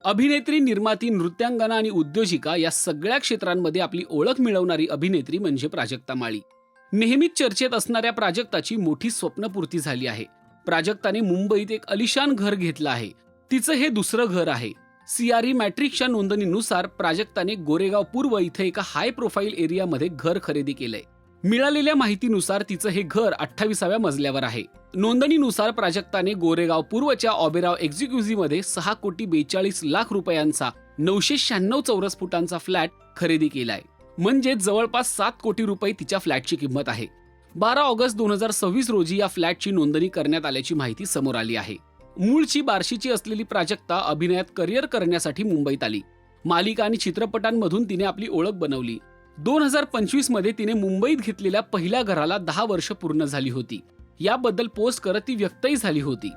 अभिनेत्री, निर्माती, नृत्यांगना आणि उद्योजिका या सगळ्या क्षेत्रांमध्ये आपली ओळख मिळवणारी अभिनेत्री म्हणजे प्राजक्ता माळी. नेहमीच चर्चेत असणाऱ्या प्राजक्ताची मोठी स्वप्नपूर्ती झाली आहे. प्राजक्ताने मुंबईत एक अलिशान घर घेतलं आहे. तिचं हे दुसरं घर आहे. CRE मॅट्रिक्सच्या नोंदणीनुसार प्राजक्ताने गोरेगाव पूर्व इथे एका हाय प्रोफाईल एरियामध्ये घर खरेदी केलंय. मिळालेल्या माहितीनुसार तिचं हे घर 28व्या मजल्यावर आहे. नोंदणीनुसार प्राजक्ताने गोरेगाव पूर्वच्या ऑबेराव एक्झिक्युटिव्हमध्ये 6,42,00,000 रुपयांचा 996 चौरस फुटांचा फ्लॅट खरेदी केलाय. म्हणजे जवळपास 7 कोटी रुपये तिच्या फ्लॅटची किंमत आहे. 12 ऑगस्ट 2026 रोजी या फ्लॅटची नोंदणी करण्यात आल्याची माहिती समोर आली आहे. मूळची बार्शीची असलेली प्राजक्ता अभिनयात करिअर करण्यासाठी मुंबईत आली. मालिका आणि चित्रपटांमधून तिने आपली ओळख बनवली. 2025 मध्ये तिने मुंबईत घेतलेल्या पहिल्या घराला 10 वर्ष पूर्ण झाली होती. याबद्दल पोस्ट करत ती व्यक्तही झाली होती.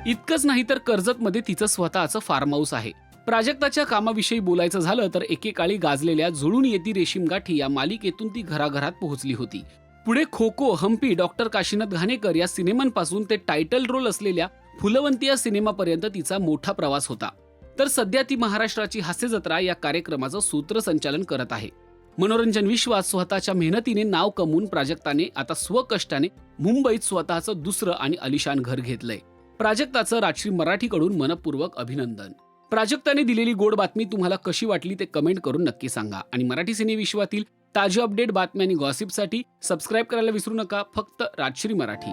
इतकंच नाही तर कर्जतमध्ये तिचं स्वतःचं फार्म हाऊस आहे. प्राजक्ताच्या कामाविषयी बोलायचं झालं तर एकेकाळी गाजलेल्या जुळून येती रेशीम गाठी या मालिकेतून ती घराघरात पोहोचली होती. पुढे खो खो, हम्पी, डॉक्टर काशीनाथ घाणेकर या सिनेमांपासून ते टायटल रोल असलेल्या फुलवंती या सिनेमापर्यंत तिचा मोठा प्रवास होता. तर सध्या ती महाराष्ट्राची हास्य जत्रा या कार्यक्रमाचं सूत्रसंचालन करत आहे. मनोरंजन विश्वात स्वतःच्या मेहनतीने नाव कमवून प्राजक्ताने आता स्वकष्टाने मुंबईत स्वतःचं दुसरं आणि अलिशान घर घेतलंय. प्राजक्ताचं राजश्री मराठीकडून मनपूर्वक अभिनंदन. प्राजक्ताने दिलेली गोड बातमी तुम्हाला कशी वाटली ते कमेंट करून नक्की सांगा. आणि मराठी सिने विश्वातील ताजे अपडेट, बातम्या आणि गॉसिपसाठी सबस्क्राईब करायला विसरू नका. फक्त राजश्री मराठी.